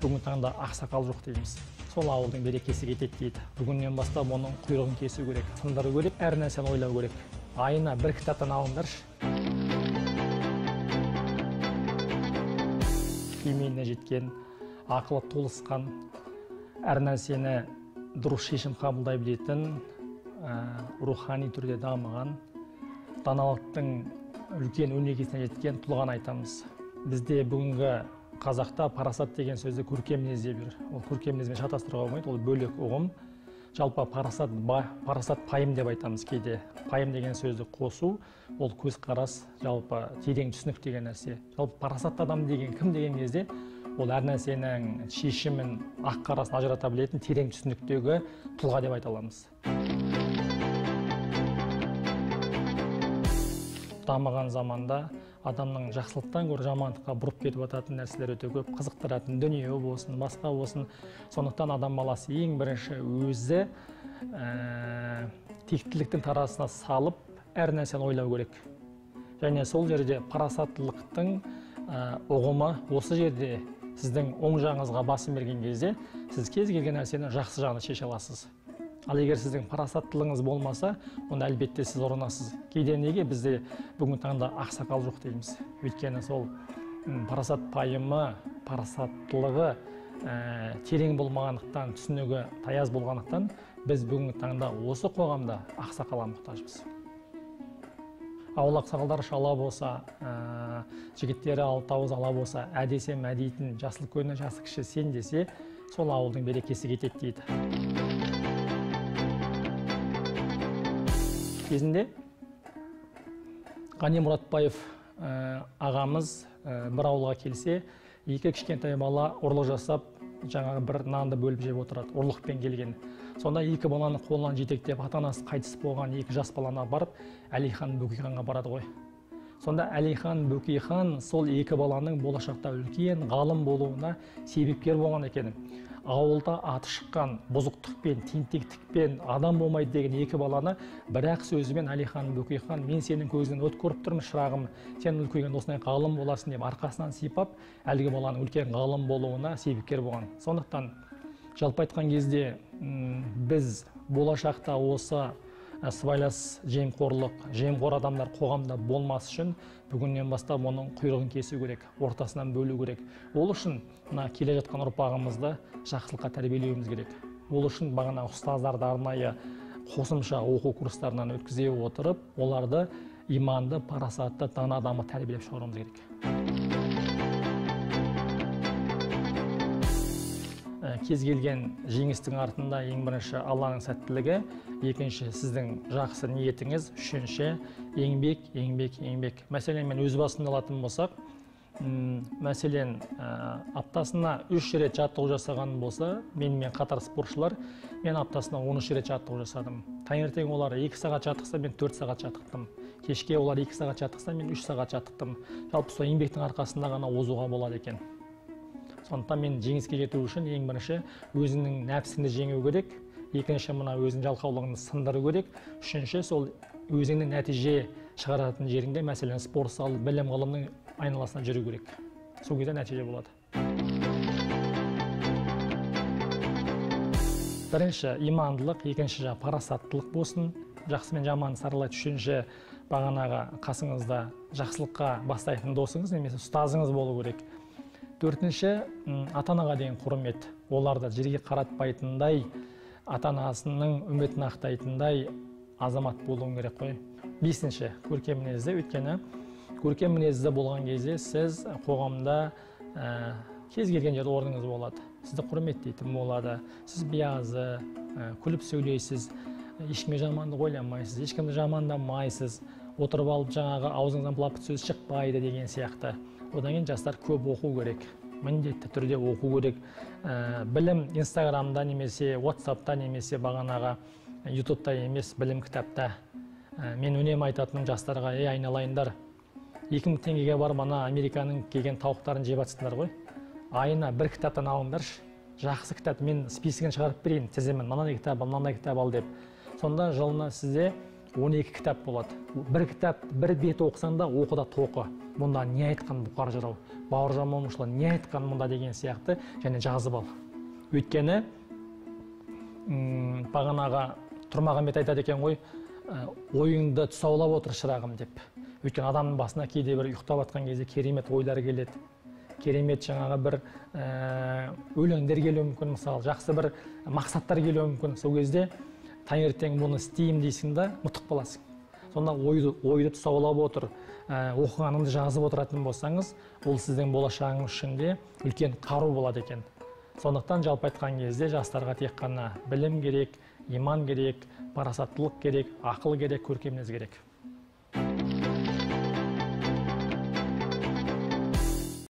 Бүгін таңда ақсақал жоқ дейміз. Сол ауылдың берекесі кетеді дейді. Бүгіннен бастап оның құйрығын кесу керек, сындыру керек, әр нәрсені ойлау керек. Айына бір кітаптан алыңдаршы. Кемеліне жеткен, ақылы толысқан, әр нәрсені дұрыс шешім қабылдай білетін, рухани түрде дамыған, даналықтың үлкен өнегесіне жеткен тұлғаны айтамыз. Бізде бүгінгі қазақта парасат деген сөзді көркем мінез деп жүр. Ол көркем мінезбен шатастыруға болмайды, ол бөлек ұғым. Жалпы парасат пайым деп айтамыз кейде. Пайым деген сөзді қосу, ол көзқарас, жалпы терең түсінік деген нәрсе. Жалпы парасатты адам деген кім деген кезде, ол әр нәрсенің шешімін, ақ-қарасын ажырата білетін терең түсініктегі тұлға деп айта аламыз. Дамыған заманда адамның жақсылықтан гөрі жамандыққа бұрып кетіп жататын нәрселер өте көп, қызықтыратын дүние болсын, басқа болсын. Сондықтан адам баласы ең бірінші өзі тектіліктің тарасына салып, әр нәрсені ойлау керек. Және сол жерде парасаттылықтың ұғымы осы жерде сіздің оң жағыңызға басым берген кезде, сіз кез келген нәрсені жақсы жағына шеше аласыз. Ал егер сіздің парасаттылығыңыз болмаса, онда әлбетте сіз ұрынасыз. Кейде неге бізде бүгін таңда ақсақал жоқ дейміз. Өйткені сол парасат пайымы, парасаттылығы терең болмағандықтан, түсінігі таяз болғандықтан, біз бүгінгі таңда осы қоғамда ақсақалға мұқтажбыз. Ауыл ақсақалдары шала болса, жігіттері алты ала болса, әдесем әдейтін, жасыл көні жасы кіші сен десе, сол ауылдың берекесі кетеді дейді. Кезінде Ғани Мұратбаев ағамыз бір ауылға келсе, екі кішкентай бала ұрлық жасап, жаңағы бір нанды бөліп жеп отырады, ұрлықпен келген. Сонда екі баланы қолынан жетектеп, ата-анасы қайтыс болған екі жас баланы барып, Әлихан Бөкейханға барады ғой. Сонда Әлихан Бөкейхан сол екі баланың болашақта үлкен ғалым болуына себепкер болған екен. Ауылда аты шыққан бұзықтықпен, тентектікпен адам болмайды деген екі баланы бір-ақ сөзімен Әлихан Бөкейхан, мен сенің көзінен от көріп тұрмын, шырағым, сен үлкейген осындай ғалым боласың деп арқасынан сипап, әлгі баланың үлкен ғалым болуына себепкер болған. Сондықтан жалпы айтқан кезде біз болашақта осы сыбайлас жемқор адамдар қоғамда болмас үшін бүгіннен бастап оның құйрығын кесу керек, ортасынан бөлу керек. Ол үшін келе жатқан ұрпағымызды жақсылыққа тәрбиелеуіміз керек. Ол үшін бағана ұстаздарды арнайы қосымша оқу курстарынан өткізе отырып, оларды иманды, парасатты, дана адамы тәрбиелеп шығаруымыз керек. Кез келген жеңістің артында ең бірінші Алланың сәттілігі, екінші сіздің жақсы ниетіңіз, үшінші еңбек. Мәселен, мен өз басымды алатын болсақ, мәселен, аптасына 3 рет жаттығу жасаған болса, менімен қатар спортшылар, мен аптасына 13 рет жаттығу жасадым. Таңертең олар 2 сағат жаттықса, мен 4 сағат жаттықтым. Кешке олар 2 сағат жаттықса, мен 3 сағат жаттықтым. Жалпы сол еңбектің арқасында ғана озуға болады екен. Сондықтан мен жеңіске жету үшін ең бірінші өзінің нәпсіңді жеңу керек, екінші мына өзінің жалқаулығын сындыру керек, үшінші сол өзіңнің нәтиже шығаратын жеріңде, мәселен спорт зал, білім ғылымның айналасына жүру керек. Сол кезде нәтиже болады. Бірінші имандылық, екінші парасаттылық болсын, жақсы мен жаманды саралайды, үшінші бағанағы қасыңызда жақсылыққа бастайтын досыңыз немесе ұстазыңыз болу керек. Төртінші, ата-анаға деген құрмет. Оларды жерге қаратпайтындай, ата-анасының үмітін ақтайтындай азамат болуың керек қой. Бесінші, көркем мінезді. Өйткені көркем мінезді болған кезде сіз қоғамда кез келген жерде орныңыз болады. Сізді құрметтейтін болады. Сіз биязы, күліп сөйлейсіз, ешкімге жамандық ойламайсыз, ешкімді жамандамайсыз, отырып алып жаңағы аузыңыздан былапыт сөз шықпайды деген сияқты. Одан кейін жастар көп оқу керек, міндетті түрде оқу керек. Білім Инстаграмда немесе WhatsAppта немесе бағанағы YouTube'та емес, білім кітапта. Мен үнемі айтатыным жастарға, айналайындар, 2000 теңгеге барып ана Американың келген тауықтарын жеп жатсыңдар ғой. Айына бір кітаптан алыңдаршы. Жақсы кітап, мен списігін шығарып берейін, тізімін, мынандай кітап ал деп. Сонда жылына сізде 12 кітап болады. Бір кітап, бір бет оқысаң да оқыда тоқы. Мұнда не айтқан Бұқар жырау, Бауыржан Момышұлы не айтқан мұнда деген сияқты және жазып ал. Өйткені бағанағы Тұрмағамбет айтады екен ғой, ойыңды тұсаулап отыр шырағым деп. Өйткені адамның басына кейде бір ұйықтап жатқан кезде керемет ойлар келеді. Керемет жаңағы бір өлеңдер келуі мүмкін, мысалы, жақсы бір мақсаттар келуі мүмкін. Сол кезде таңертең бұны істеймін дейсің да, ұмытып қаласың. Сонда ойды тұсаулап отыр, оқығаныңды жазып отыратын болсаңыз, ол сіздің болашағыңыз үшін де үлкен қару болады екен. Сондықтан жалпы айтқан кезде жастарға тек қана білім керек, иман керек, парасаттылық керек, ақыл керек, көркем мінез керек.